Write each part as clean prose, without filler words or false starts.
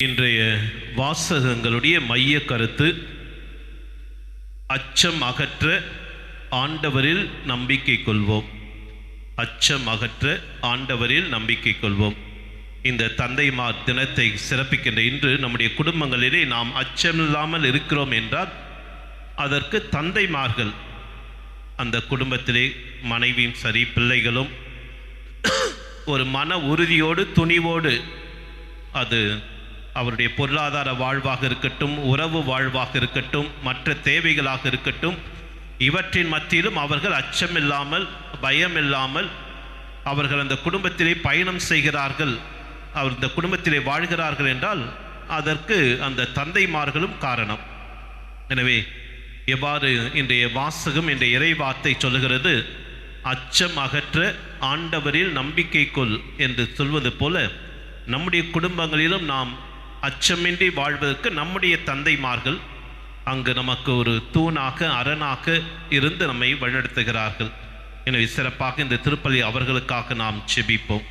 இன்றைய வாசகங்களுடைய மைய கருத்து, அச்சம் அகற்ற ஆண்டவரில் நம்பிக்கை கொள்வோம். அச்சம் அகற்ற ஆண்டவரில் நம்பிக்கை கொள்வோம். இந்த தந்தைமார் தினத்தை சிறப்பிக்கின்ற இன்று நம்முடைய குடும்பங்களிலே நாம் அச்சமில்லாமல் இருக்கிறோம் என்றால் அதற்கு தந்தைமார்கள், அந்த குடும்பத்திலே மனைவியும் சரி பிள்ளைகளும் ஒரு மன உறுதியோடு துணிவோடு, அது அவருடைய பொருளாதார வாழ்வாக இருக்கட்டும், உறவு வாழ்வாக இருக்கட்டும், மற்ற தேவைகளாக இருக்கட்டும், இவற்றின் மத்தியிலும் அவர்கள் அச்சமில்லாமல் பயமில்லாமல் அவர்கள் அந்த குடும்பத்திலே பயணம் செய்கிறார்கள், அவர் இந்த குடும்பத்திலே வாழ்கிறார்கள் என்றால் அதற்கு அந்த தந்தைமார்களும் காரணம். எனவே எவ்வாறு இன்றைய வாசகம், இன்றைய இறைவார்த்தை சொல்லுகிறது, அச்சம் அகற்ற ஆண்டவரில் நம்பிக்கை கொள் என்று சொல்வது போல நம்முடைய குடும்பங்களிலும் நாம் அச்சமின்றி வாழ்வதற்கு நம்முடைய தந்தைமார்கள் அங்கு நமக்கு ஒரு தூணாக அரணாக இருந்து நம்மை வழிநடத்துகிறார்கள். எனவே சிறப்பாக இந்த திருப்பலி அவர்களுக்காக நாம் செபிப்போம்.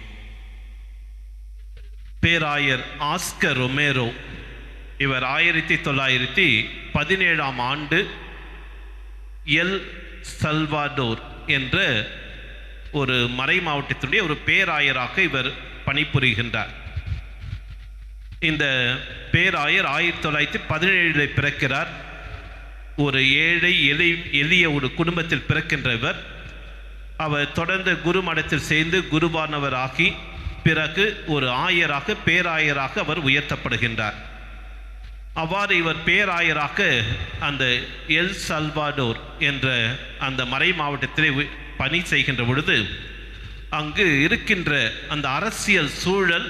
பேராயர் ஆஸ்கர் ரொமேரோ, இவர் 1917ஆம் ஆண்டு எல் சல்வாடோர் என்ற ஒரு மறை மாவட்டத்தினுடைய ஒரு பேராயராக இவர் பணிபுரிகின்றார். இந்த பேராயர் 1917 பிறக்கிறார். ஒரு ஏழை எளிய ஒரு குடும்பத்தில் பிறக்கின்ற இவர், அவர் தொடர்ந்து குரு மடத்தில் சேர்ந்து குருவானவராகி பிறகு ஒரு ஆயராக பேராயராக அவர் உயர்த்தப்படுகின்றார். அவ்வாறு இவர் பேராயராக அந்த எல் சல்வாடோர் என்ற அந்த மறை மாவட்டத்திலே பணி செய்கின்ற பொழுது அங்கு இருக்கின்ற அந்த அரசியல் சூழல்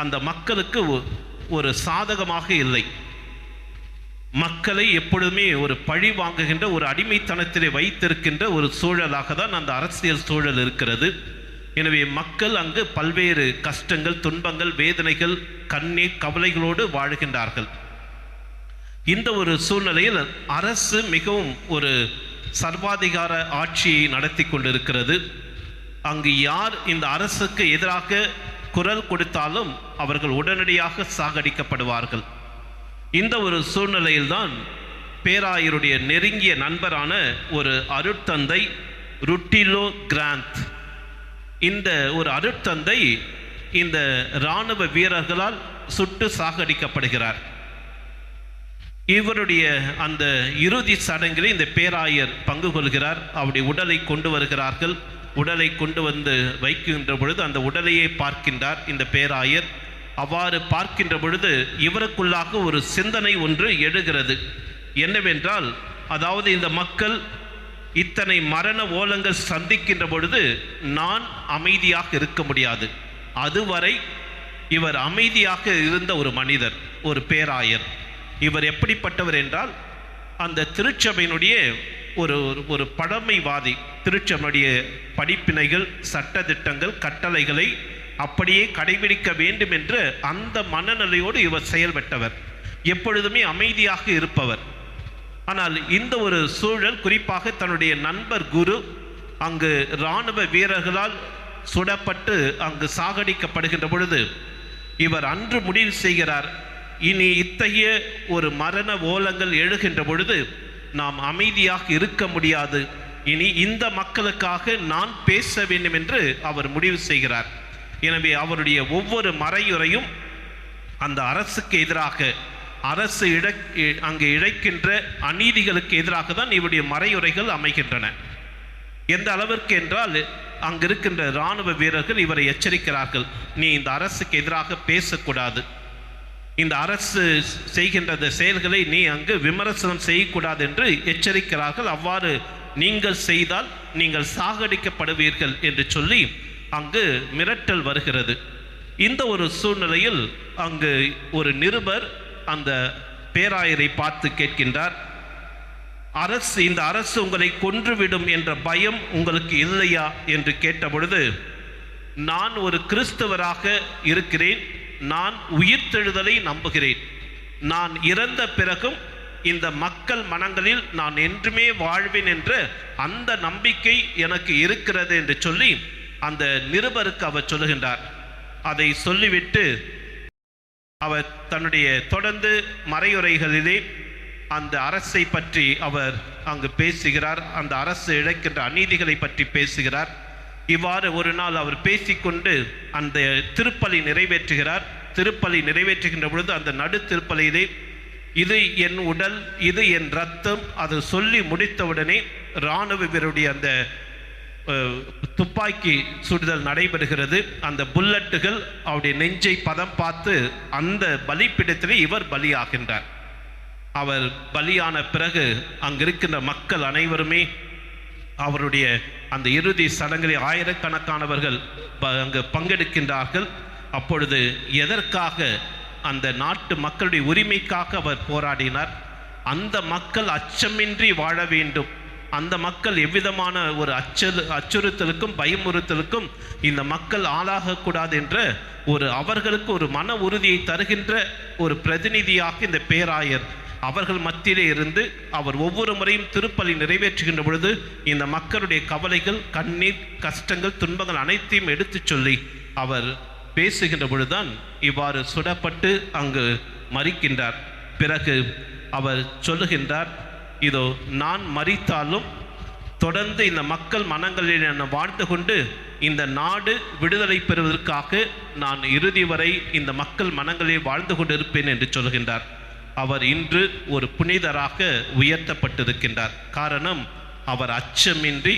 அந்த மக்களுக்கு ஒரு சாதகமாக இல்லை. மக்களை எப்பொழுதுமே ஒரு பழி வாங்குகின்ற, ஒரு அடிமைத்தனத்திலே வைத்திருக்கின்ற ஒரு சூழலாக தான் அந்த அரசியல் சூழல் இருக்கிறது. எனவே மக்கள் அங்கு பல்வேறு கஷ்டங்கள், துன்பங்கள், வேதனைகள், கண்ணீர், கவலைகளோடு வாழ்கின்றார்கள். இந்த ஒரு சூழ்நிலையில் அரசு மிகவும் ஒரு சர்வாதிகார ஆட்சியை நடத்தி கொண்டிருக்கிறது. அங்கு யார் இந்த அரசுக்கு எதிராக குரல் கொடுத்தாலும் அவர்கள் உடனடியாக சாகடிக்கப்படுவார்கள். இந்த ஒரு சூழ்நிலையில்தான் பேராயருடைய நெருங்கிய நண்பரான ஒரு அருட்தந்தை ருட்டிலோ கிராந்த், இந்த ஒரு அருட்தந்தை இந்த இராணுவ வீரர்களால் சுட்டு சாகடிக்கப்படுகிறார். இவருடைய அந்த இறுதி சடங்கில் இந்த பேராயர் பங்கு கொள்கிறார். அவருடைய உடலை கொண்டு வருகிறார்கள். உடலை கொண்டு வந்து வைக்கின்ற பொழுது அந்த உடலையே பார்க்கின்றார் இந்த பேராயர். அவ்வாறு பார்க்கின்ற பொழுது இவருக்குள்ளாக ஒரு சிந்தனை ஒன்று எழுகிறது. என்னவென்றால், அதாவது இந்த மக்கள் இத்தனை மரண ஓலங்கள் சந்திக்கின்ற பொழுது நான் அமைதியாக இருக்க முடியாது. அதுவரை இவர் அமைதியாக இருந்த ஒரு மனிதர், ஒரு பேராயர். இவர் எப்படிப்பட்டவர் என்றால், அந்த திருச்சபையினுடைய ஒரு பழமைவாதி. திருச்சபையுடைய படிப்பினைகள், சட்டதிட்டங்கள், கட்டளைகளை அப்படியே கடைபிடிக்க வேண்டும் என்ற அந்த மனநிலையோடு இவர் செயல்பட்டவர். எப்பொழுதுமே அமைதியாக இருப்பவர். ஆனால் இந்த ஒரு சூழல், குறிப்பாக தன்னுடைய நண்பர் குரு அங்கு இராணுவ வீரர்களால் சுடப்பட்டு அங்கு சாகடிக்கப்படுகின்ற பொழுது இவர் அன்று முடிவு செய்கிறார், இனி இத்தகைய ஒரு மரண ஓலங்கள் எழுகின்ற பொழுது நாம் அமைதியாக இருக்க முடியாது, இனி இந்த மக்களுக்காக நான் பேச வேண்டும் என்று அவர் முடிவு செய்கிறார். எனவே அவருடைய ஒவ்வொரு மறையுரையும் அந்த அரசுக்கு எதிராக, அரசு அங்கு இழைக்கின்ற அநீதிகளுக்கு எதிராக தான் இவருடைய மறையுரைகள் அமைகின்றன. எந்த அளவிற்கு என்றால், அங்கு இருக்கின்ற இராணுவ வீரர்கள் இவரை எச்சரிக்கிறார்கள், நீ இந்த அரசுக்கு எதிராக பேசக்கூடாது, இந்த அரசு செய்கின்ற செயல்களை நீ அங்கு விமர்சனம் செய்யக்கூடாது என்று எச்சரிக்கிறார்கள். அவ்வாறு நீங்கள் செய்தால் நீங்கள் சாகடிக்கப்படுவீர்கள் என்று சொல்லி அங்கு மிரட்டல் வருகிறது. இந்த ஒரு சூழ்நிலையில் அங்கு ஒரு நிருபர் அந்த பேராயரை பார்த்து கேட்கின்றார், இந்த அரசு உங்களை கொன்றுவிடும் என்ற பயம் உங்களுக்கு இல்லையா என்று கேட்டபொழுது, நான் ஒரு கிறிஸ்தவராக இருக்கிறேன், நான் உயிர்த்தெழுதலை நம்புகிறேன், நான் இறந்த பிறகும் இந்த மக்கள் மனங்களில் நான் என்றுமே வாழ்வேன் என்ற அந்த நம்பிக்கை எனக்கு இருக்கிறது என்று சொல்லி அந்த நிருபருக்கு அவர் சொல்லுகின்றார். அதை சொல்லிவிட்டு அவர் தன்னுடைய தொடர்ந்து மறையுரைகளிலே அந்த அரசை பற்றி அவர் அங்கு பேசுகிறார். அந்த அரசு இழைக்கின்ற அநீதிகளை பற்றி பேசுகிறார். இவ்வாறு ஒரு நாள் அவர் பேசிக்கொண்டு அந்த திருப்பலி நிறைவேற்றுகிறார். திருப்பலி நிறைவேற்றுகின்ற பொழுது அந்த நடு திருப்பலியிலே இது என் உடல், இது என் ரத்தம், அது சொல்லி முடித்தவுடனே இராணுவ வீரருடைய அந்த துப்பாக்கி சுடுதல் நடைபெறுகிறது. அந்த புல்லட்டுகள் அவருடைய நெஞ்சை பதம் பார்த்து அந்த பலிப்பிடத்திலே இவர் பலியாகின்றார். அவர் பலியான பிறகு அங்கிருக்கின்ற மக்கள் அனைவருமே அவருடைய அந்த இறுதி சடங்கில் ஆயிரக்கணக்கானவர்கள் அங்கு பங்கெடுக்கின்றார்கள். அப்பொழுது எதற்காக அந்த நாட்டு மக்களுடைய உரிமைக்காக அவர் போராடினார். அந்த மக்கள் அச்சமின்றி வாழ வேண்டும், அந்த மக்கள் எவ்விதமான ஒரு அச்சுறுத்தலுக்கும் பயமுறுத்தலுக்கும் இந்த மக்கள் ஆளாகக்கூடாது என்ற ஒரு அவர்களுக்கு ஒரு மன உறுதியை தருகின்ற ஒரு பிரதிநிதியாக இந்த பேராயர் அவர்கள் மத்தியிலே இருந்து அவர் ஒவ்வொரு முறையும் திருப்பலி நிறைவேற்றுகின்ற பொழுது இந்த மக்களுடைய கவலைகள், கண்ணீர், கஷ்டங்கள், துன்பங்கள் அனைத்தையும் எடுத்து சொல்லி அவர் பேசுகின்ற பொழுதுதான் இவ்வாறு சுடப்பட்டு அங்கு மரிக்கின்றார். பிறகு அவர் சொல்லுகின்றார், இதோ நான் மரித்தாலும் தொடர்ந்து இந்த மக்கள் மனங்களில் நான் வாழ்ந்து கொண்டு இந்த நாடு விடுதலை பெறுவதற்காக நான் இறுதி வரை இந்த மக்கள் மனங்களில் வாழ்ந்து கொண்டிருப்பேன் என்று சொல்கின்றார். அவர் இன்று ஒரு புனிதராக உயர்த்தப்பட்டிருக்கின்றார். காரணம், அவர் அச்சமின்றி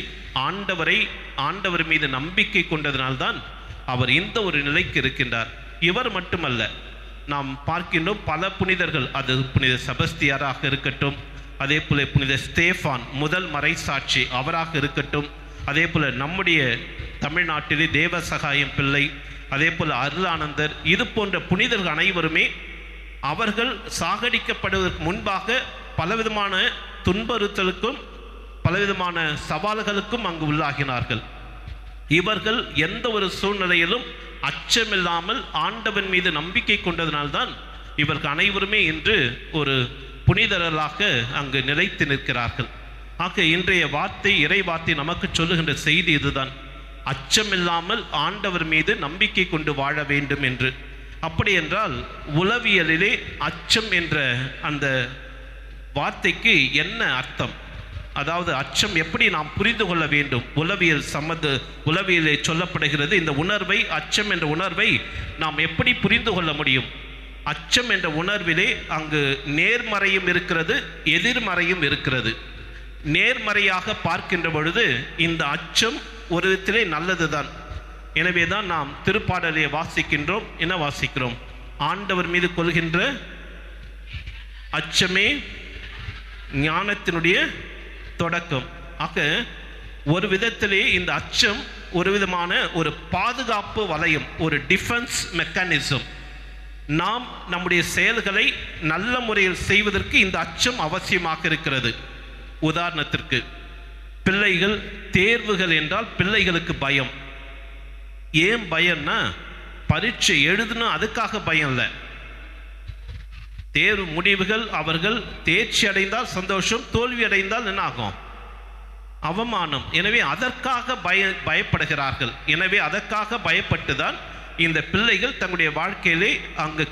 ஆண்டவர் மீது நம்பிக்கை கொண்டதனால்தான் அவர் இந்த ஒரு நிலைக்கு இருக்கின்றார். இவர் மட்டுமல்ல, நாம் பார்க்கின்றோம் பல புனிதர்கள், அது புனித செபஸ்தியாராக இருக்கட்டும், அதே போல புனித ஸ்தேஃபான் முதல் மறைசாட்சி அவராக இருக்கட்டும், அதே போல நம்முடைய தமிழ்நாட்டிலே தேவசகாயம் பிள்ளை, அதே போல அருளானந்தர், இது போன்ற புனிதர்கள் அனைவருமே அவர்கள் சாகடிக்கப்படுவதற்கு முன்பாக பலவிதமான துன்புறுத்தலுக்கும் பலவிதமான சவால்களுக்கும் அங்கு உள்ளாகினார்கள். இவர்கள் எந்த ஒரு சூழ்நிலையிலும் அச்சமில்லாமல் ஆண்டவன் மீது நம்பிக்கை கொண்டதனால்தான் இவர்கள் அனைவருமே இன்று ஒரு புனிதர்களாக அங்கு நிலைத்து நிற்கிறார்கள். ஆக இன்றைய வார்த்தை, இறை வார்த்தை நமக்கு சொல்லுகின்ற செய்தி இதுதான், அச்சமில்லாமல் ஆண்டவர் மீது நம்பிக்கை கொண்டு வாழ வேண்டும் என்று. அப்படி என்றால் உளவியலிலே அச்சம் என்ற அந்த வார்த்தைக்கு என்ன அர்த்தம்? அதாவது அச்சம் எப்படி நாம் புரிந்து கொள்ள வேண்டும்? உளவியலே சொல்லப்படுகிறது, இந்த உணர்வை, அச்சம் என்ற உணர்வை நாம் எப்படி புரிந்து கொள்ள முடியும்? அச்சம் என்ற உணர்விலே அங்கு நேர்மறையும் இருக்கிறது, எதிர்மறையும் இருக்கிறது. நேர்மறையாக பார்க்கின்ற பொழுது இந்த அச்சம் ஒரு விதத்திலே நல்லதுதான். எனவே தான் நாம் திருப்பாடலை வாசிக்கின்றோம். என்ன வாசிக்கிறோம்? ஆண்டவர் மீது கொள்கின்ற அச்சமே ஞானத்தினுடைய தொடக்கம். ஆக ஒரு விதத்திலே இந்த அச்சம் ஒரு விதமான ஒரு பாதுகாப்பு வளையம், ஒரு டிஃபென்ஸ் மெக்கானிசம். நாம் நம்முடைய செயல்களை நல்ல முறையில் செய்வதற்கு இந்த அச்சம் அவசியமாக இருக்கிறது. உதாரணத்திற்கு பிள்ளைகள் தேர்வுகள் என்றால் பிள்ளைகளுக்கு பயம். ஏன் பயம்னா, பரீட்சை எழுதணும் அதுக்காக பயம் இல்லை. தேர்வு முடிவுகள், அவர்கள் தேர்ச்சி அடைந்தால் சந்தோஷம், தோல்வி அடைந்தால் என்ன ஆகும்? அவமானம். எனவே அதற்காக பயப்படுகிறார்கள். எனவே அதற்காக பயப்பட்டுதான் இந்த பிள்ளைகள் தங்களுடைய வாழ்க்கையிலே அங்கு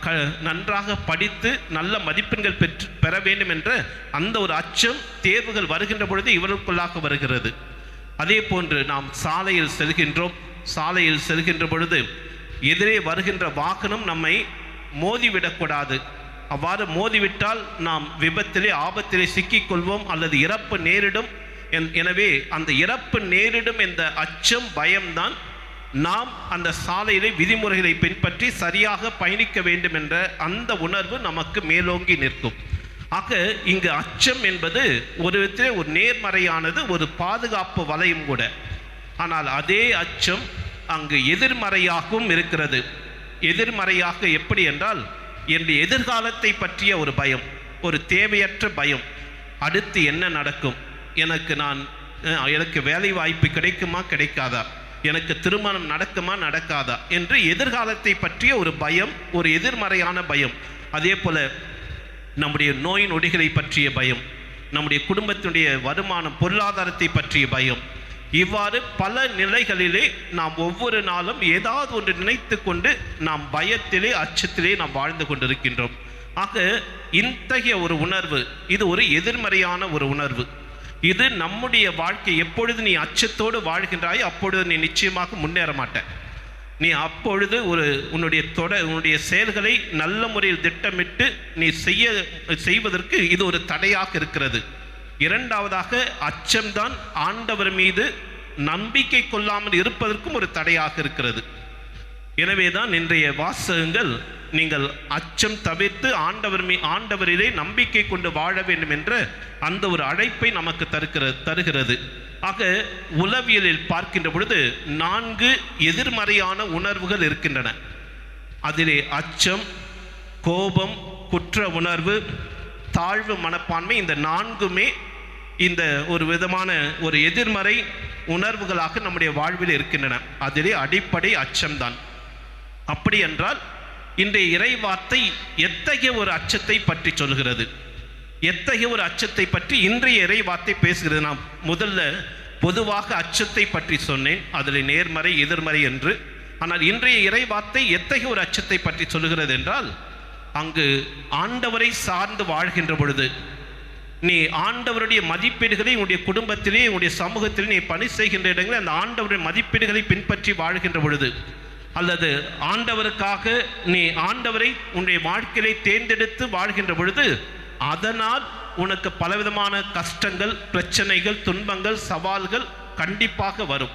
நன்றாக படித்து நல்ல மதிப்பெண்கள் பெற வேண்டும் என்ற அந்த ஒரு அச்சம் தேர்வுகள் வருகின்ற பொழுது இவர்களுக்குள்ளாக வருகிறது. அதே போன்று நாம் சாலையில் செல்கின்ற பொழுது எதிரே வருகின்ற வாகனம் நம்மை மோதிவிடக்கூடாது. அவ்வாறு மோதிவிட்டால் நாம் விபத்திலே, ஆபத்திலே சிக்கிக்கொள்வோம் அல்லது இறப்பு நேரிடும். எனவே அந்த இறப்பு நேரிடும் என்ற அச்சம், பயம்தான் நாம் அந்த சாலையிலே விதிமுறைகளை பின்பற்றி சரியாக பயணிக்க வேண்டும் என்ற அந்த உணர்வு நமக்கு மேலோங்கி நிற்கும். ஆக இங்கு அச்சம் என்பது ஒரு விதத்திலே ஒரு நேர்மறையானது, ஒரு பாதுகாப்பு வளையம் கூட. ஆனால் அதே அச்சம் அங்கு எதிர்மறையாகவும் இருக்கிறது. எதிர்மறையாக எப்படி என்றால், என்னுடைய எதிர்காலத்தை பற்றிய ஒரு பயம், ஒரு தேவையற்ற பயம். அடுத்து என்ன நடக்கும்? எனக்கு வேலை வாய்ப்பு கிடைக்குமா கிடைக்காதா? எனக்கு திருமணம் நடக்குமா நடக்காதா என்று எதிர்காலத்தை பற்றிய ஒரு பயம், ஒரு எதிர்மறையான பயம். அதே போல நம்முடைய நோய் நொடிகளை பற்றிய பயம், நம்முடைய குடும்பத்தினுடைய வருமானம், பொருளாதாரத்தை பற்றிய பயம், இவ்வாறு பல நிலைகளிலே நாம் ஒவ்வொரு நாளும் ஏதாவது ஒன்று நினைத்து கொண்டு நாம் பயத்திலே அச்சத்திலே நாம் வாழ்ந்து கொண்டிருக்கின்றோம். ஆக இத்தகைய ஒரு உணர்வு, இது ஒரு எதிர்மறையான ஒரு உணர்வு. இது நம்முடைய வாழ்க்கை. எப்பொழுது நீ அச்சத்தோடு வாழ்கின்றாய் அப்பொழுது நீ நிச்சயமாக முன்னேற மாட்ட. நீ அப்பொழுது உன்னுடைய செயல்களை நல்ல முறையில் திட்டமிட்டு நீ செய்வதற்கு இது ஒரு தடையாக இருக்கிறது. இரண்டாவதாக, அச்சம்தான் ஆண்டவர் மீது நம்பிக்கை கொள்ளாமல் இருப்பதற்கும் ஒரு தடையாக இருக்கிறது. எனவேதான் இன்றைய வாசகங்கள் நீங்கள் அச்சம் தவிர்த்து ஆண்டவரிலே நம்பிக்கை கொண்டு வாழ வேண்டும் என்ற அந்த ஒரு அழைப்பை நமக்கு தருகிறது. ஆக உளவியலில் பார்க்கின்ற பொழுது 4 எதிர்மறையான உணர்வுகள் இருக்கின்றன. அதிலே அச்சம், கோபம், குற்ற உணர்வு, தாழ்வு மனப்பான்மை, இந்த 4மே இந்த ஒரு விதமான ஒரு எதிர்மறை உணர்வுகளாக நம்முடைய வாழ்வில் இருக்கின்றன. அதிலே அடிப்படை அச்சம்தான். அப்படி என்றால் இன்றைய இறைவார்த்தை எத்தகைய ஒரு அச்சத்தை பற்றி சொல்கிறது, எத்தகைய ஒரு அச்சத்தை பற்றி இன்றைய இறைவார்த்தை பேசுகிறது? நான் முதல்ல பொதுவாக அச்சத்தை பற்றி சொன்னேன், அதில் நேர்மறை எதிர்மறை என்று. ஆனால் இன்றைய இறைவார்த்தை எத்தகைய ஒரு அச்சத்தை பற்றி சொல்கிறது என்றால், அங்கு ஆண்டவரை சார்ந்து வாழ்கின்ற பொழுது, நீ ஆண்டவருடைய மதிப்பீடுகளை உன்னுடைய குடும்பத்திலே உன்னுடைய சமூகத்திலே நீ பணி செய்கின்ற இடங்களில் அந்த ஆண்டவருடைய மதிப்பீடுகளை பின்பற்றி வாழ்கின்ற பொழுது, அல்லது ஆண்டவருக்காக நீ ஆண்டவரை உன்னுடைய வாழ்க்கையை தேர்ந்தெடுத்து வாழ்கின்ற பொழுது, அதனால் உனக்கு பலவிதமான கஷ்டங்கள், பிரச்சனைகள், துன்பங்கள், சவால்கள் கண்டிப்பாக வரும்.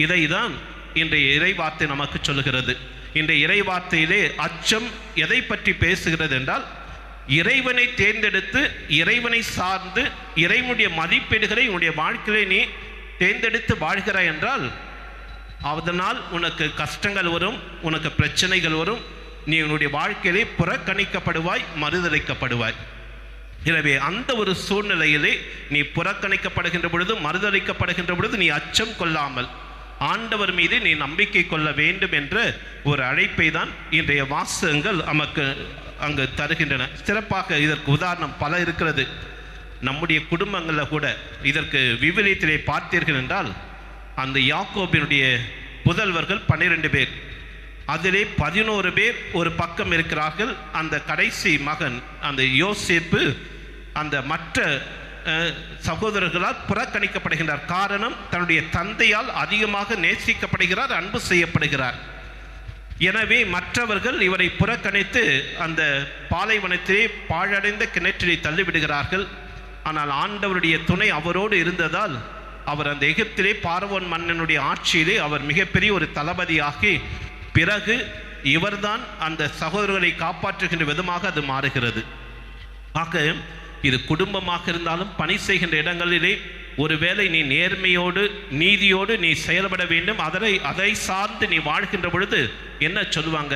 இதைதான் இன்றைய இறைவார்த்தை நமக்கு சொல்லுகிறது. இன்றைய இறைவார்த்தையிலே அச்சம் எதை பற்றி பேசுகிறது என்றால், இறைவனை தேர்ந்தெடுத்து இறைவனை சார்ந்து இறைவனுடைய மதிப்பீடுகளை உன்னுடைய வாழ்க்கையிலே நீ தேர்ந்தெடுத்து வாழ்கிறாய் என்றால் அதனால் உனக்கு கஷ்டங்கள் வரும், உனக்கு பிரச்சனைகள் வரும், நீ உன்னுடைய வாழ்க்கையிலே புறக்கணிக்கப்படுவாய், மறுதலிக்கப்படுவாய். எனவே அந்த ஒரு சூழ்நிலையிலே நீ புறக்கணிக்கப்படுகின்ற பொழுது, மறுதலிக்கப்படுகின்ற பொழுது நீ அச்சம் கொள்ளாமல் ஆண்டவர் மீது நீ நம்பிக்கை கொள்ள வேண்டும் என்ற ஒரு அழைப்பை தான் இன்றைய வாசகங்கள் நமக்கு அங்கு தருகின்றன. சிறப்பாக இதற்கு உதாரணம் பல இருக்கிறது. நம்முடைய குடும்பங்களில் கூட இதற்கு விவிலியத்திலே பார்த்தீர்கள் என்றால், அந்த யாக்கோபினுடைய புதல்வர்கள் 12 பேர், அதிலே 11 பேர் ஒரு பக்கம் இருக்கிறார்கள். அந்த கடைசி மகன் அந்த யோசேப்பு அந்த மற்ற சகோதரர்களால் புறக்கணிக்கப்படுகின்றார். காரணம், தன்னுடைய தந்தையால் அதிகமாக நேசிக்கப்படுகிறார், அன்பு செய்யப்படுகிறார். எனவே மற்றவர்கள் இவரை புறக்கணித்து அந்த பாலைவனத்திலே பாழடைந்த கிணற்றிலே தள்ளிவிடுகிறார்கள். ஆனால் ஆண்டவருடைய துணை அவரோடு இருந்ததால் அவர் அந்த எகிப்திலே பார்வோன் மன்னனுடைய ஆட்சியிலே அவர் மிகப்பெரிய ஒரு தளபதியாகி, பிறகு இவர்தான் அந்த சகோதரர்களை காப்பாற்றுகின்ற விதமாக அது மாறுகிறது. ஆக இது குடும்பமாக இருந்தாலும் பணி செய்கின்ற இடங்களிலே ஒருவேளை நீ நேர்மையோடு நீதியோடு நீ செயல்பட வேண்டும். அதை சார்ந்து நீ வாழ்கின்ற பொழுது என்ன சொல்லுவாங்க?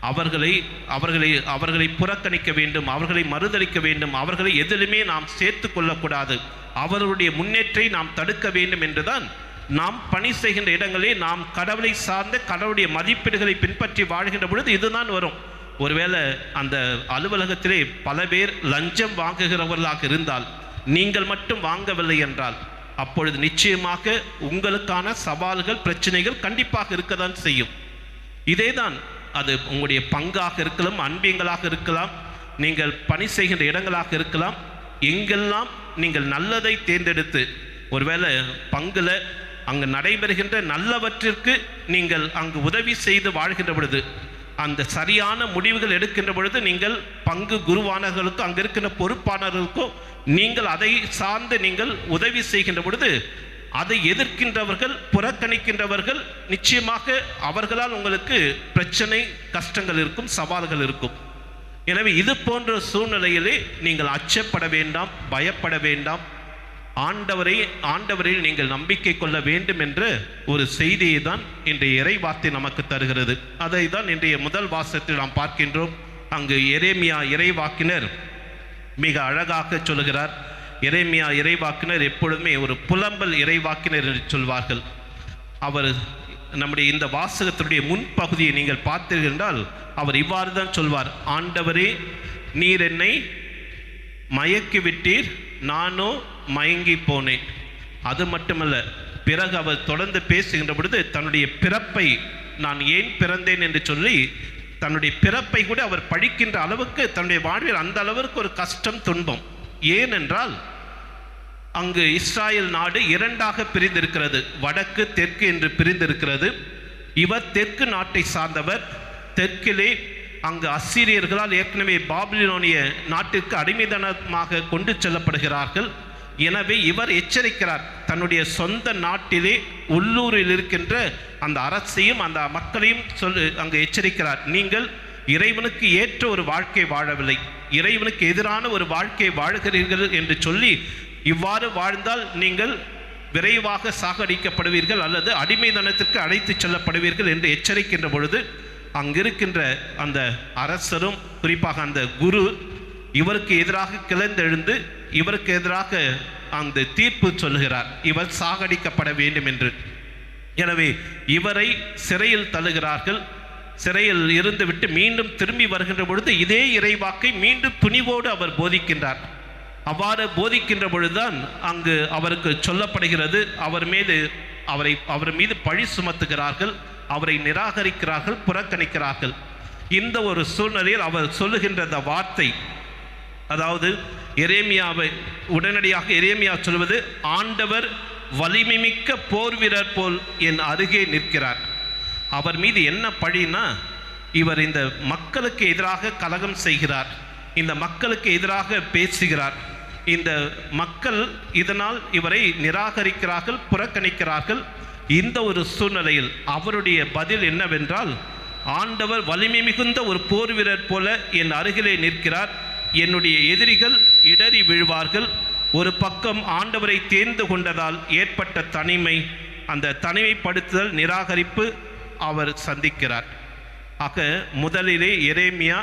அவர்களை புறக்கணிக்க வேண்டும், அவர்களை மறுதலிக்க வேண்டும், அவர்களை எதிலுமே நாம் சேர்த்து கொள்ளக்கூடாது, அவர்களுடைய முன்னேற்றை நாம் தடுக்க வேண்டும் என்றுதான் நாம் பணி செய்கின்ற இடங்களே நாம் கடவுளை சார்ந்த கடவுளுடைய மதிப்பீடுகளை பின்பற்றி வாழ்கின்ற பொழுது இதுதான் வரும். ஒருவேளை அந்த அலுவலகத்திலே பல பேர் லஞ்சம் வாங்குகிறவர்களாக இருந்தால், நீங்கள் மட்டும் வாங்கவில்லை என்றால், அப்பொழுது நிச்சயமாக உங்களுக்கான சவால்கள், பிரச்சனைகள் கண்டிப்பாக இருக்கத்தான் செய்யும். இதேதான் அது உங்களுடைய பங்காக இருக்கலாம், அன்பியங்களாக இருக்கலாம், நீங்கள் பணி செய்கின்ற இடங்களாக இருக்கலாம். எங்கெல்லாம் நீங்கள் நல்லதை தேர்ந்தெடுத்து, ஒருவேளை பங்குல அங்கு நடைபெறுகின்ற நல்லவற்றிற்கு நீங்கள் அங்கு உதவி செய்து வாழ்கின்ற பொழுது, அந்த சரியான முடிவுகள் எடுக்கின்ற பொழுது, நீங்கள் பங்கு குருவானவர்களுக்கும் அங்கு இருக்கின்ற பொறுப்பானவர்களுக்கும் நீங்கள் அதை சார்ந்து நீங்கள் உதவி செய்கின்ற பொழுது, அதை எதிர்க்கின்றவர்கள், புறக்கணிக்கின்றவர்கள் நிச்சயமாக அவர்களால் உங்களுக்கு பிரச்சனை, கஷ்டங்கள் இருக்கும், சவால்கள் இருக்கும். எனவே இது போன்ற சூழ்நிலையிலே நீங்கள் அச்சப்பட வேண்டாம், பயப்பட வேண்டாம். ஆண்டவரில் நீங்கள் நம்பிக்கை கொள்ள வேண்டும் என்ற ஒரு செய்தியை தான் இன்றைய இறைவார்த்தை நமக்கு தருகிறது. அதை தான் இன்றைய முதல் வாசகத்தில் நாம் பார்க்கின்றோம். அங்கு எரேமியா இறைவாக்கினர் மிக அழகாக சொல்லுகிறார். எரேமியா இறைவாக்கினர் எப்பொழுதுமே ஒரு புலம்பல் இறைவாக்கினர் என்று சொல்வார்கள். அவர் நம்முடைய இந்த வாசகத்தினுடைய முன்பகுதியை நீங்கள் பார்த்தீர்கள் என்றால் அவர் இவ்வாறு தான் சொல்வார்: ஆண்டவரே, நீர் என்னை மயக்கி விட்டீர், நானோ மயங்கி போனேன். அது மட்டுமல்ல, பிறகு அவர் தொடர்ந்து பேசுகின்ற பொழுது தன்னுடைய பிறப்பை, நான் ஏன் பிறந்தேன் என்று சொல்லி தன்னுடைய பிறப்பை கூட அவர் பழிக்கின்ற அளவுக்கு தன்னுடைய வாழ்வில் அந்த அளவிற்கு ஒரு கஷ்டம், துன்பம். ஏனென்றால் அங்கு இஸ்ராயல் நாடு இரண்டாக பிரிந்திருக்கிறது, வடக்கு தெற்கு என்று பிரிந்திருக்கிறது. இவர் தெற்கு நாட்டை சார்ந்தவர். தெற்கிலே அங்கு அசீரியர்களால் ஏற்கனவே பாபிலோனிய நாட்டிற்கு அடிமைத்தனமாக கொண்டு செல்லப்படுகிறார்கள். எனவே இவர் எச்சரிக்கிறார், தன்னுடைய சொந்த நாட்டிலே உள்ளூரில் இருக்கின்ற அந்த அரசையும் அந்த மக்களையும் அங்கு எச்சரிக்கிறார். நீங்கள் இறைவனுக்கு ஏற்ற ஒரு வாழ்க்கை வாழவில்லை, இறைவனுக்கு எதிரான ஒரு வாழ்க்கை வாழுகிறீர்கள் என்று சொல்லி, இவ்வாறு வாழ்ந்தால் நீங்கள் விரைவாக சாகடிக்கப்படுவீர்கள் அல்லது அடிமைத்தனத்திற்கு அழைத்து செல்லப்படுவீர்கள் என்று எச்சரிக்கின்ற பொழுது அங்கிருக்கின்ற அந்த அரசரும் குறிப்பாக அந்த குரு இவருக்கு எதிராக கிளர்ந்தெழுந்து இவருக்கு எதிராக அந்த தீர்ப்பு சொல்லுகிறார், இவர் சாகடிக்கப்பட வேண்டும் என்று. எனவே இவரை சிறையில் தள்ளுகிறார்கள். சிறையில் இருந்துவிட்டு மீண்டும் திரும்பி வருகின்ற பொழுது இதே இறைவாக்கை மீண்டும் துணிவோடு அவர் போதிக்கின்றார். அவ்வாறு போதிக்கின்ற பொழுதுதான் அங்கு அவருக்கு சொல்லப்படுகிறது, அவர் மீது பழி சுமத்துகிறார்கள், அவரை நிராகரிக்கிறார்கள், புறக்கணிக்கிறார்கள். இந்த ஒரு சூழ்நிலையில் அவர் சொல்லுகின்ற அந்த வார்த்தை, அதாவது எரேமியாவை உடனடியாக எரேமியா சொல்வது, ஆண்டவர் வலிமை மிக்க போர் வீரர் போல் என் அருகே நிற்கிறார். அவர் மீது என்ன பழினா, இவர் இந்த மக்களுக்கு எதிராக கலகம் செய்கிறார், இந்த மக்களுக்கு எதிராக பேசுகிறார், இந்த மக்கள் இதனால் இவரை நிராகரிக்கிறார்கள், புறக்கணிக்கிறார்கள். இந்த ஒரு சூழ்நிலையில் அவருடைய பதில் என்னவென்றால், ஆண்டவர் வலிமை மிகுந்த ஒரு போர் வீரர் போல என் அருகிலே நிற்கிறார், என்னுடைய எதிரிகள் இடறி விழுவார்கள். ஒரு பக்கம் ஆண்டவரை தேர்ந்து கொண்டதால் ஏற்பட்ட தனிமை, அந்த தனிமைப்படுத்துதல், நிராகரிப்பு அவர் சந்திக்கிறார். ஆக முதலிலே எரேமியா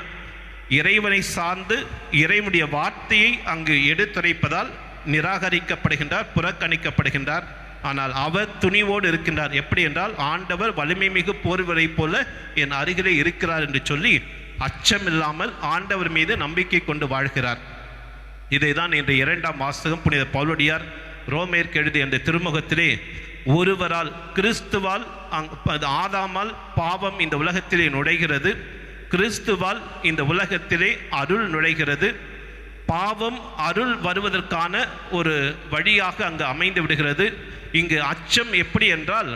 இறைவனை சார்ந்து இறைவனுடைய வார்த்தையை அங்கு எடுத்துரைப்பதால் நிராகரிக்கப்படுகின்றார், புறக்கணிக்கப்படுகின்றார். ஆனால் அவர் துணிவோடு இருக்கின்றார். எப்படி என்றால், ஆண்டவர் வலிமை மிகு போர்வரை போல என் அருகிலே இருக்கிறார் என்று சொல்லி அச்சம் இல்லாமல் ஆண்டவர் மீது நம்பிக்கை கொண்டு வாழ்கிறார். இதைதான் இன்று 2ஆம் வாசகம் புனித பவுலடியார் ரோமேற்கு எழுதிய அந்த திருமுகத்திலே, ஒருவரால் கிறிஸ்துவால் ஆதாமால் பாவம் இந்த உலகத்திலே நுழைகிறது, கிறிஸ்துவால் இந்த உலகத்திலே அருள் நுழைகிறது. பாவம் அருள் வருவதற்கான ஒரு வழியாக அங்கு அமைந்து விடுகிறது. இங்கு அச்சம் எப்படி என்றால்,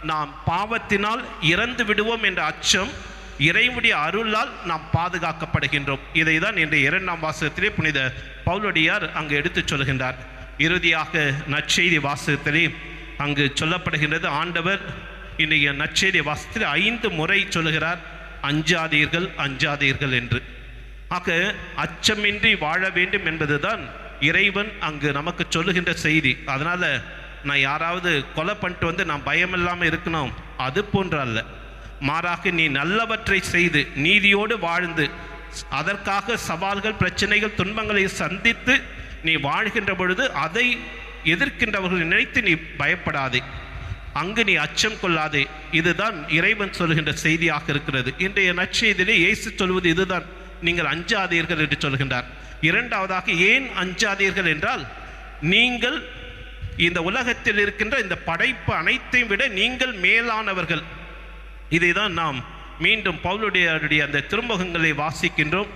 நாம் பாவத்தினால் இறந்து விடுவோம் என்ற அச்சம், இறைவனுடைய அருளால் நாம் பாதுகாக்கப்படுகின்றோம். இதை தான் இன்றைய 2ஆம் வாசகத்திலே புனித பவுலடியார் அங்கு எடுத்துச் சொல்கின்றார். இறுதியாக நற்செய்தி வாசகத்திலே அங்கு சொல்லப்படுகின்றது, ஆண்டவர் இன்றைய நற்செய்தி வாசகத்தில் 5 முறை சொல்லுகிறார், அஞ்சாதீர்கள் அஞ்சாதீர்கள் என்று. ஆக அச்சமின்றி வாழ வேண்டும் என்பதுதான் இறைவன் அங்கு நமக்கு சொல்லுகின்ற செய்தி. அதனால நான் யாராவது கொலை பண்ணிட்டு நான் பயமில்லாமல் இருக்கணும், அது போன்ற அல்ல. மாறாக நீ நல்லவற்றை செய்து நீதியோடு வாழ்ந்து அதற்காக சவால்கள், பிரச்சனைகள், துன்பங்களை சந்தித்து நீ வாழ்கின்ற பொழுது அதை எதிர்க்கின்றவர்களை நினைத்து நீ பயப்படாதே, அங்கு நீ அச்சம் கொள்ளாதே. இதுதான் இறைவன் சொல்கின்ற செய்தியாக இருக்கிறது. இன்றைய நற்செய்தியிலே இயேசு சொல்வது இதுதான், நீங்கள் அஞ்சாதீர்கள் என்று சொல்கின்றார். இரண்டாவதாக, ஏன் அஞ்சாதீர்கள் என்றால், நீங்கள் இந்த உலகத்தில் இருக்கின்ற இந்த படைப்பு அனைத்தையும் விட நீங்கள் மேலானவர்கள். இதைதான் நாம் மீண்டும் பவுலுடைய அந்த திருமுகங்களை வாசிக்கின்றோம்.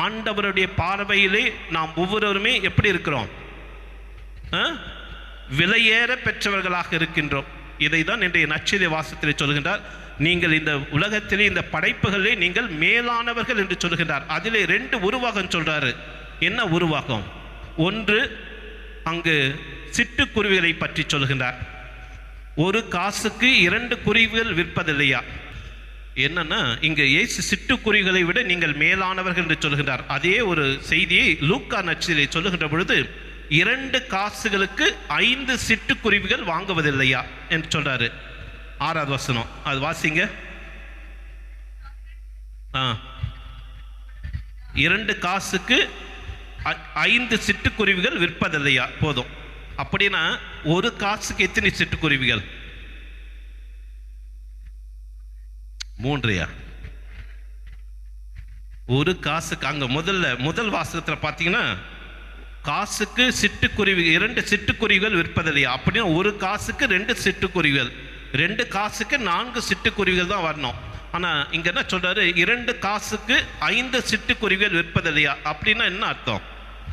ஆண்டவருடைய பார்வையிலே நாம் ஒவ்வொருவருமே எப்படி இருக்கிறோம்? விலையேற பெற்றவர்களாக இருக்கின்றோம். இதைதான் இன்றைய நற்செய்தி வாசகத்திலே சொல்கின்றார். நீங்கள் இந்த உலகத்திலே இந்த படைப்புகளே நீங்கள் மேலானவர்கள் என்று சொல்கின்றார். அதிலே 2 உருவாகம் சொல்றாரு. என்ன உருவாகம்? ஒன்று, அங்கு சிட்டுக்குருவிகளை பற்றி சொல்கின்றார். 1 காசுக்கு 2 குருவிகள் விற்பதில்லையா? என்னன்னா, இங்கு இயேசு சிட்டுக்குருவிகளை விட நீங்கள் மேலானவர்கள் என்று சொல்கின்றார். அதே ஒரு செய்தியை லூக்கா நற்செய்தியிலே சொல்லுகின்ற பொழுது, 2 காசுகளுக்கு 5 சிட்டுக்குருவிகள் வாங்குவதில்லையா என்று சொல்றாரு. 6வது வசனம், அது வாசிங்க. 2 காசுக்கு 5 சிட்டுக்குருவிகள் விற்பதில்லையா? போதும். அப்படின்னா 1 காசுக்கு எத்தனை சிட்டுக்குருவிகள்? 3. 1 காசுக்கு அங்க முதல் வாசகத்தில் பார்த்தீங்கன்னா காசுக்கு சிட்டுக்குருவி 2 சிட்டுக்குருவிகள் விற்பதில்லையா? அப்படின்னா ஒரு காசுக்கு 2 சிட்டுக்குருவிகள், 2 காசுக்கு 4 சிட்டுக்குருவிகள் தான் வரணும். ஆனால் இங்கே என்ன சொல்றாரு, 2 காசுக்கு 5 சிட்டுக்குருவிகள் விற்பதில்லையா? அப்படின்னா என்ன அர்த்தம்?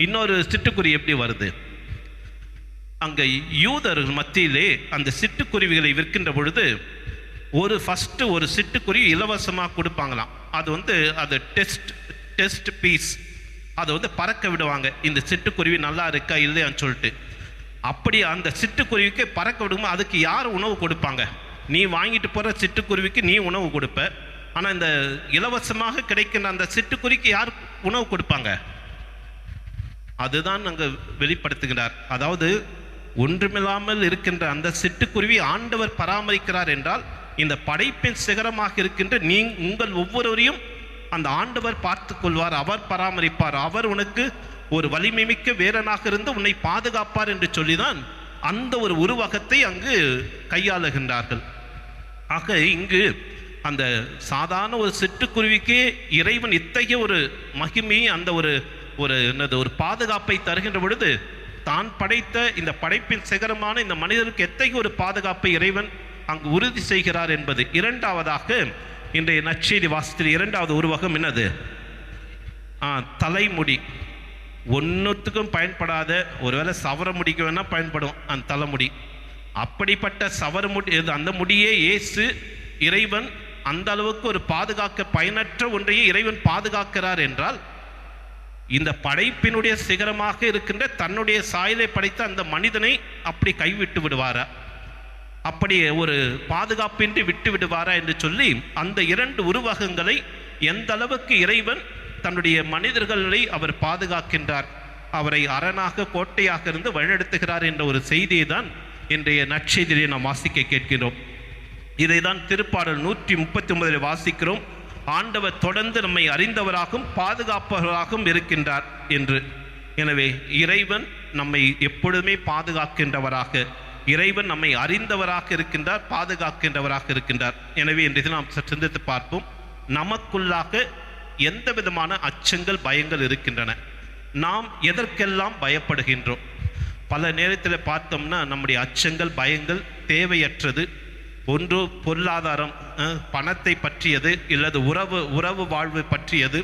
இன்னொரு சிட்டுக்குருவி எப்படி வருது? அங்கே யூதர்கள் மத்தியிலே அந்த சிட்டுக்குருவிகளை விற்கின்ற பொழுது ஃபஸ்ட்டு ஒரு சிட்டுக்குருவி இலவசமாக கொடுப்பாங்களாம். அது டெஸ்ட் பீஸ், அதை பறக்க விடுவாங்க, இந்த சிட்டுக்குருவி நல்லா இருக்கா இல்லையான்னு சொல்லிட்டு. அப்படி அந்த சிட்டுக்குருவிக்கு பறக்க விடும்போது அதுக்கு யார் உணவு கொடுப்பாங்க? நீ வாங்கிட்டு போகிற சிட்டுக்குருவிக்கு நீ உணவு கொடுப்ப. ஆனால் இந்த இலவசமாக கிடைக்கின்ற அந்த சிட்டுக்குருவிக்கு யார் உணவு கொடுப்பாங்க? அதுதான் அங்கே வெளிப்படுத்துகிறார். அதாவது ஒன்றுமில்லாமல் இருக்கின்ற அந்த சிட்டுக்குருவி ஆண்டவர் பராமரிக்கிறார் என்றால், இந்த படைப்பின் சிகரமாக இருக்கின்ற உங்கள் ஒவ்வொருவரையும் அந்த ஆண்டவர் பார்த்து கொள்வார், அவர் பராமரிப்பார், அவர் உனக்கு ஒரு வலிமை மிக்க வீரனாக இருந்து உன்னை பாதுகாப்பார் என்று சொல்லிதான் அந்த ஒரு உருவகத்தை அங்கு கையாளுகின்றார்கள். ஆக இங்கு அந்த சாதாரண ஒரு சிட்டுக்குருவிக்கே இறைவன் இத்தகைய ஒரு மகிமை, அந்த ஒரு பாதுகாப்பை தருகின்ற பொழுது, தான் படைத்த இந்த படைப்பின் சிகரமான இந்த மனிதருக்கு எத்தகைய ஒரு பாதுகாப்பை இறைவன் அங்கு உறுதி செய்கிறார் என்பது. இரண்டாவதாக இன்றைய நற்செய்தி வாசத்தில் 2வது உருவகம் என்னது? தலைமுடி. ஒன்றுத்துக்கும் பயன்படாத, ஒருவேளை சவர முடிக்க வேணா பயன்படும் அந்த தலைமுடி. அப்படிப்பட்ட சவர முடி, அந்த முடியே இயேசு இறைவன் அந்த அளவுக்கு ஒரு பாதுகாக்க பயனற்ற ஒன்றையே இறைவன் பாதுகாக்கிறார் என்றால், இந்த படைப்பினுடைய சிகரமாக இருக்கின்ற தன்னுடைய சாயலை படைத்த அந்த மனிதனை அப்படி கைவிட்டு விடுவாரா? அப்படி ஒரு பாதுகாப்பின்றி விட்டு விடுவாரா என்று சொல்லி அந்த 2 உருவகங்களை எந்த அளவுக்கு இறைவன் தன்னுடைய மனிதர்களை அவர் பாதுகாக்கின்றார், அவரை அரணாக கோட்டையாக இருந்து வழிநடத்துகிறார் என்ற ஒரு செய்தியை தான் இன்றைய நற்செய்தியை நாம் வாசிக்க கேட்கிறோம். இதை தான் திருப்பாடல் 139 வாசிக்கிறோம். ஆண்டவர் தொடர்ந்து நம்மை அறிந்தவராகவும் பாதுகாப்பவராகவும் இருக்கின்றார் என்று. எனவே இறைவன் நம்மை எப்பொழுதுமே பாதுகாக்கின்றவராக, இறைவன் நம்மை அறிந்தவராக இருக்கின்றார், பாதுகாக்கின்றவராக இருக்கின்றார். எனவே இன்றைக்கு நாம் சிந்தித்து பார்ப்போம், நமக்குள்ளாக எந்த விதமான அச்சங்கள், பயங்கள் இருக்கின்றன, நாம் எதற்கெல்லாம் பயப்படுகின்றோம்? பல நேரத்தில் பார்த்தோம்னா நம்முடைய அச்சங்கள், பயங்கள் தேவையற்றது. ஒன்று பொருளாதாரம், பணத்தை பற்றியது, இல்லது உறவு வாழ்வு பற்றியது,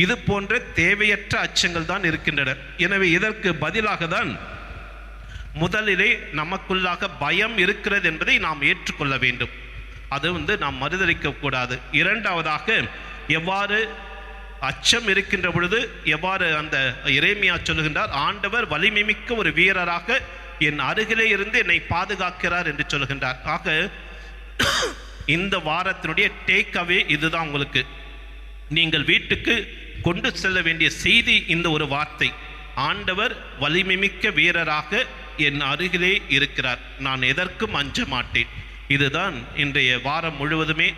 இது போன்ற தேவையற்ற அச்சங்கள் தான் இருக்கின்றன. எனவே இதற்கு பதிலாக தான் முதலிலே நமக்குள்ளாக பயம் இருக்கிறது என்பதை நாம் ஏற்றுக்கொள்ள வேண்டும். அது நாம் மறுதலிக்க கூடாது. இரண்டாவதாக, எவ்வாறு அச்சம் இருக்கின்ற பொழுது எவ்வாறு அந்த எரேமியா சொல்லுகின்றார், ஆண்டவர் வலிமை மிக்க ஒரு வீரராக என் அருகிலே இருந்து என்னை பாதுகாக்கிறார் என்று சொல்லுகின்றார். ஆக இந்த வாரத்தினுடைய டேக் அவே இதுதான். உங்களுக்கு நீங்கள் வீட்டுக்கு கொண்டு செல்ல வேண்டிய செய்தி இந்த ஒரு வார்த்தை, ஆண்டவர் வலிமை மிக்க வீரராக என் அருகிலே இருக்கிறார், நான் எதற்கும் அஞ்ச மாட்டேன். இதுதான் இன்றைய வாரம் முழுவதுமே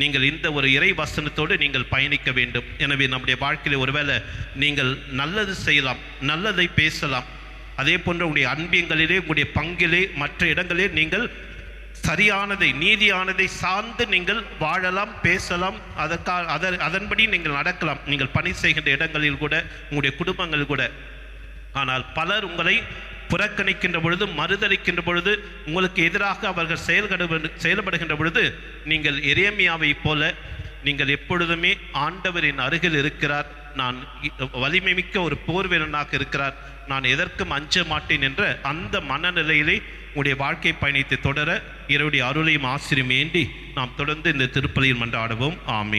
நீங்கள் இந்த ஒரு இறை வசனத்தோடு நீங்கள் பயணிக்க வேண்டும். எனவே நம்முடைய வாழ்க்கையில் ஒருவேளை நீங்கள் நல்லது செய்யலாம், நல்லதை பேசலாம், அதே போன்ற உங்களுடைய அன்பியங்களிலே, உங்களுடைய பங்கிலே, மற்ற இடங்களிலே நீங்கள் சரியானதை, நீதியானதை சார்ந்து நீங்கள் வாழலாம், பேசலாம், அதன்படி நீங்கள் நடக்கலாம், நீங்கள் பணி செய்கின்ற இடங்களில் கூட, உங்களுடைய குடும்பங்கள் கூட. ஆனால் பலர் உங்களை புறக்கணிக்கின்ற பொழுது, மறுதலிக்கின்ற பொழுது, உங்களுக்கு எதிராக அவர்கள் செயல்படுகின்ற பொழுது, நீங்கள் எரேமியாவை போல நீங்கள் எப்பொழுதுமே ஆண்டவரின் அருகில் இருக்கிறார், நான் வலிமை மிக்க ஒரு போர் வீரனாக இருக்கிறார், நான் எதற்கும் அஞ்ச மாட்டேன் என்ற அந்த மனநிலையிலே உங்களுடைய வாழ்க்கை பயணித்து தொடர இறைவனுடைய அருளையும் ஆசிரியம் வேண்டி நாம் தொடர்ந்து இந்த திருப்பலியில் மன்றாடுவோம். ஆமென்.